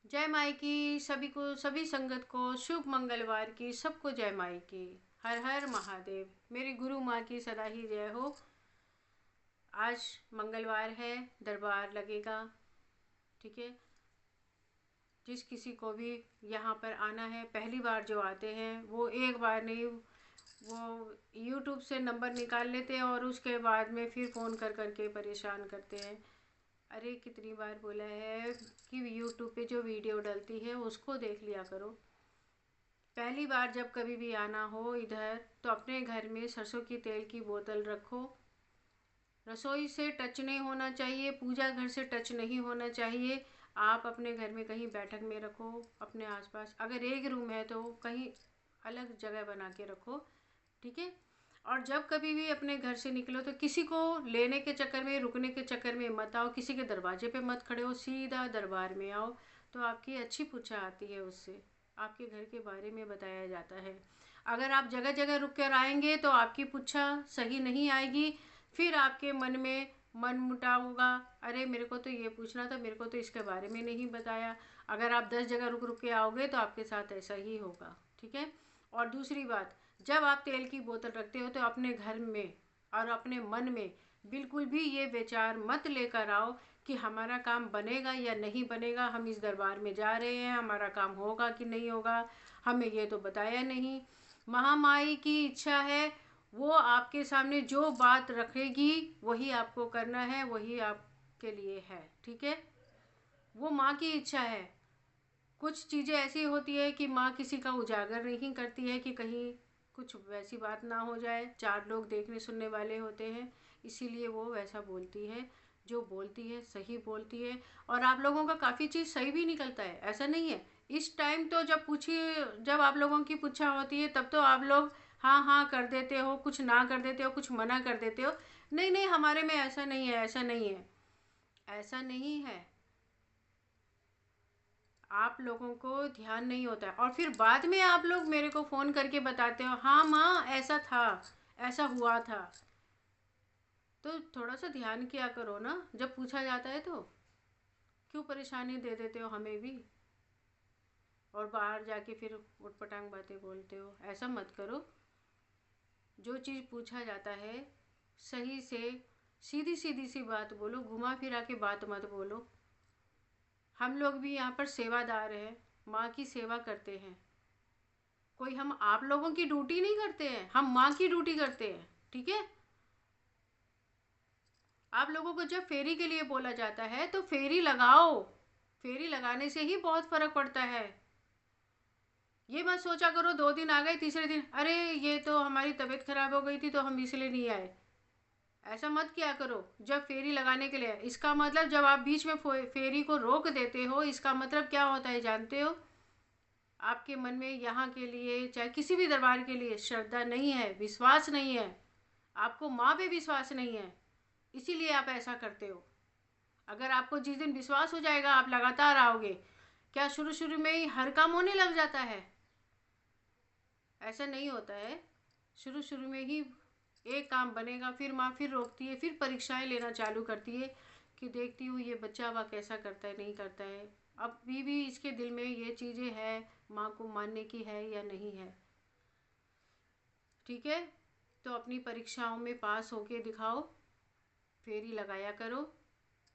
जय माई की सभी को, सभी संगत को शुभ मंगलवार की सबको जय माई की। हर हर महादेव। मेरी गुरु माँ की सदा ही जय हो। आज मंगलवार है, दरबार लगेगा। ठीक है, जिस किसी को भी यहाँ पर आना है, पहली बार जो आते हैं वो एक बार नहीं, वो यूट्यूब से नंबर निकाल लेते हैं और उसके बाद में फिर फ़ोन कर करके परेशान करते हैं। अरे कितनी बार बोला है कि यूट्यूब पे जो वीडियो डलती है उसको देख लिया करो। पहली बार जब कभी भी आना हो इधर तो अपने घर में सरसों की तेल की बोतल रखो। रसोई से टच नहीं होना चाहिए, पूजा घर से टच नहीं होना चाहिए। आप अपने घर में कहीं बैठक में रखो, अपने आसपास अगर एक रूम है तो कहीं अलग जगह बना के रखो। ठीक है। और जब कभी भी अपने घर से निकलो तो किसी को लेने के चक्कर में, रुकने के चक्कर में मत आओ, किसी के दरवाजे पे मत खड़े हो, सीधा दरबार में आओ तो आपकी अच्छी पूछा आती है, उससे आपके घर के बारे में बताया जाता है। अगर आप जगह जगह रुक कर आएंगे तो आपकी पूछा सही नहीं आएगी, फिर आपके मन में मन मुटाव होगा। अरे मेरे को तो ये पूछना था, मेरे को तो इसके बारे में नहीं बताया। अगर आप 10 जगह रुक रुक के आओगे तो आपके साथ ऐसा ही होगा। ठीक है। और दूसरी बात, जब आप तेल की बोतल रखते हो तो अपने घर में और अपने मन में बिल्कुल भी ये विचार मत लेकर आओ कि हमारा काम बनेगा या नहीं बनेगा, हम इस दरबार में जा रहे हैं, हमारा काम होगा कि नहीं होगा, हमें ये तो बताया नहीं। महामाई की इच्छा है, वो आपके सामने जो बात रखेगी वही आपको करना है, वही आपके लिए है। ठीक है। वो माँ की इच्छा है। कुछ चीज़ें ऐसी होती है कि माँ किसी का उजागर नहीं करती है कि कहीं कुछ वैसी बात ना हो जाए, 4 लोग देखने सुनने वाले होते हैं, इसीलिए वो वैसा बोलती है। जो बोलती है सही बोलती है और आप लोगों का काफ़ी चीज़ सही भी निकलता है, ऐसा नहीं है। इस टाइम तो जब पूछिए, जब आप लोगों की पूछा होती है तब तो आप लोग हाँ हाँ कर देते हो, कुछ ना कर देते हो, कुछ मना कर देते हो। नहीं नहीं, हमारे में ऐसा नहीं है, ऐसा नहीं है, ऐसा नहीं है। आप लोगों को ध्यान नहीं होता है और फिर बाद में आप लोग मेरे को फ़ोन करके बताते हो हाँ माँ ऐसा था, ऐसा हुआ था। तो थोड़ा सा ध्यान किया करो ना, जब पूछा जाता है तो क्यों परेशानी दे देते हो हमें भी, और बाहर जाके फिर उटपटांग बातें बोलते हो। ऐसा मत करो। जो चीज़ पूछा जाता है सही से सीधी सीधी सी बात बोलो, घुमा फिरा के बात मत बोलो। हम लोग भी यहाँ पर सेवादार हैं, माँ की सेवा करते हैं। कोई हम आप लोगों की ड्यूटी नहीं करते हैं, हम माँ की ड्यूटी करते हैं। ठीक है। आप लोगों को जब फेरी के लिए बोला जाता है तो फेरी लगाओ, फेरी लगाने से ही बहुत फर्क पड़ता है। ये मत सोचा करो 2 दिन आ गए, तीसरे दिन अरे ये तो हमारी तबीयत खराब हो गई थी तो हम इसलिए नहीं आए। ऐसा मत किया करो। जब फेरी लगाने के लिए, इसका मतलब जब आप बीच में फेरी को रोक देते हो, इसका मतलब क्या होता है जानते हो? आपके मन में यहाँ के लिए चाहे किसी भी दरबार के लिए श्रद्धा नहीं है, विश्वास नहीं है, आपको माँ पे विश्वास नहीं है, इसीलिए आप ऐसा करते हो। अगर आपको जिस दिन विश्वास हो जाएगा आप लगातार आओगे। क्या शुरू शुरू में ही हर काम होने लग जाता है? ऐसा नहीं होता है। शुरू शुरू में ही एक काम बनेगा, फिर माँ फिर रोकती है, फिर परीक्षाएं लेना चालू करती है कि देखती हूँ ये बच्चा वह कैसा करता है नहीं करता है। अभी भी इसके दिल में ये चीज़ें है, माँ को मानने की है या नहीं है। ठीक है। तो अपनी परीक्षाओं में पास होके दिखाओ, फेरी लगाया करो।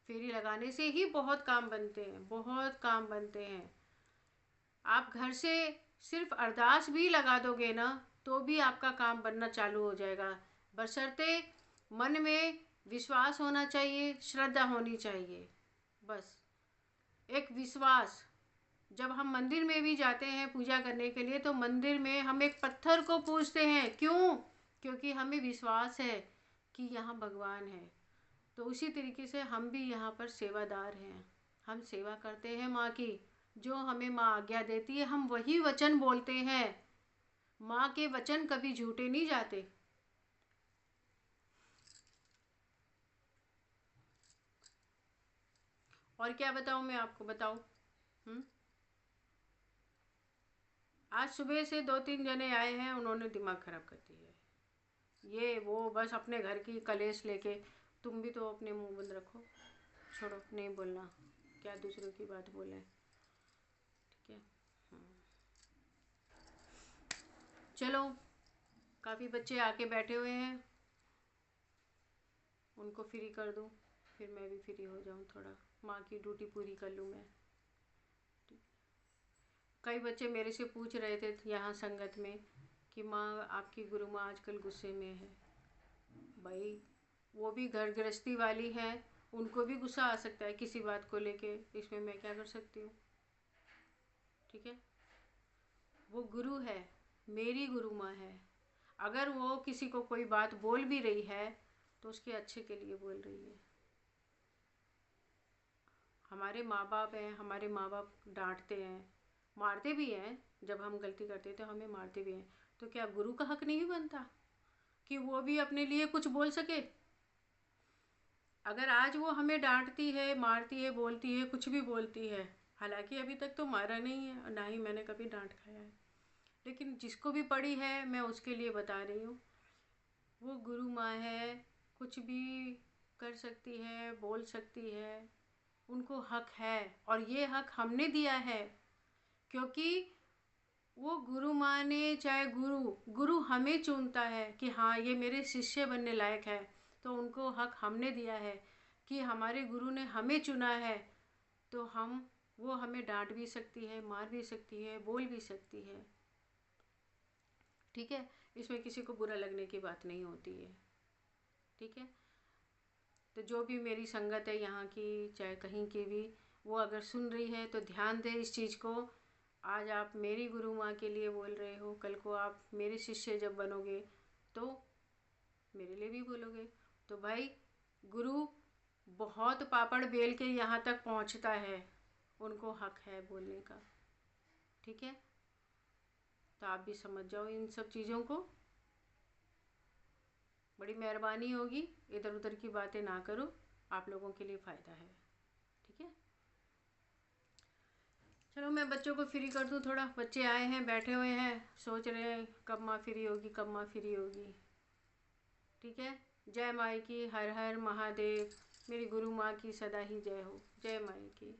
फेरी लगाने से ही बहुत काम बनते हैं, बहुत काम बनते हैं। आप घर से सिर्फ अरदास भी लगा दोगे ना तो भी आपका काम बनना चालू हो जाएगा। बशर्ते मन में विश्वास होना चाहिए, श्रद्धा होनी चाहिए, बस एक विश्वास। जब हम मंदिर में भी जाते हैं पूजा करने के लिए तो मंदिर में हम एक पत्थर को पूजते हैं, क्यों? क्योंकि हमें विश्वास है कि यहाँ भगवान है। तो उसी तरीके से हम भी यहाँ पर सेवादार हैं, हम सेवा करते हैं माँ की। जो हमें माँ आज्ञा देती है हम वही वचन बोलते हैं। माँ के वचन कभी झूठे नहीं जाते। और क्या बताऊँ मैं आपको, बताऊँ? हम्म। आज सुबह से 2-3 जने आए हैं, उन्होंने दिमाग खराब कर दिया है। ये वो बस अपने घर की कलेश लेके। तुम भी तो अपने मुंह बंद रखो, छोड़ो नहीं बोलना, क्या दूसरों की बात बोले। ठीक है। चलो, काफ़ी बच्चे आके बैठे हुए हैं, उनको फ्री कर दूँ, फिर मैं भी फ्री हो जाऊँ, थोड़ा माँ की ड्यूटी पूरी कर लूँ मैं। कई बच्चे मेरे से पूछ रहे थे यहाँ संगत में कि माँ, आपकी गुरु माँ आजकल गुस्से में है। भाई, वो भी घर गृहस्थी वाली है, उनको भी गुस्सा आ सकता है किसी बात को लेके, इसमें मैं क्या कर सकती हूँ। ठीक है, वो गुरु है, मेरी गुरु माँ है। अगर वो किसी को कोई बात बोल भी रही है तो उसके अच्छे के लिए बोल रही है। हमारे माँ बाप हैं, हमारे माँ बाप डांटते हैं, मारते भी हैं, जब हम गलती करते हैं तो हमें मारते भी हैं। तो क्या गुरु का हक नहीं बनता कि वो भी अपने लिए कुछ बोल सके? अगर आज वो हमें डांटती है, मारती है, बोलती है, कुछ भी बोलती है, हालांकि अभी तक तो मारा नहीं है और ना ही मैंने कभी डांट खाया है, लेकिन जिसको भी पड़ी है मैं उसके लिए बता रही हूँ। वो गुरु माँ है, कुछ भी कर सकती है, बोल सकती है, उनको हक है, और ये हक हमने दिया है, क्योंकि वो गुरु माँ ने, चाहे गुरु हमें चुनता है कि हाँ ये मेरे शिष्य बनने लायक है, तो उनको हक हमने दिया है कि हमारे गुरु ने हमें चुना है, तो वो हमें डांट भी सकती है, मार भी सकती है, बोल भी सकती है। ठीक है, इसमें किसी को बुरा लगने की बात नहीं होती है। ठीक है, तो जो भी मेरी संगत है यहाँ की, चाहे कहीं की भी, वो अगर सुन रही है तो ध्यान दे इस चीज़ को। आज आप मेरी गुरु माँ के लिए बोल रहे हो, कल को आप मेरे शिष्य जब बनोगे तो मेरे लिए भी बोलोगे। तो भाई, गुरु बहुत पापड़ बेल के यहाँ तक पहुँचता है, उनको हक है बोलने का। ठीक है, तो आप भी समझ जाओ इन सब चीज़ों को, बड़ी मेहरबानी होगी। इधर उधर की बातें ना करो, आप लोगों के लिए फ़ायदा है। ठीक है, चलो मैं बच्चों को फ्री कर दूँ थोड़ा। बच्चे आए हैं, बैठे हुए हैं, सोच रहे हैं कब माँ फ्री होगी, कब माँ फ्री होगी। ठीक है, जय माई की, हर हर महादेव, मेरी गुरु माँ की सदा ही जय हो। जय माई की।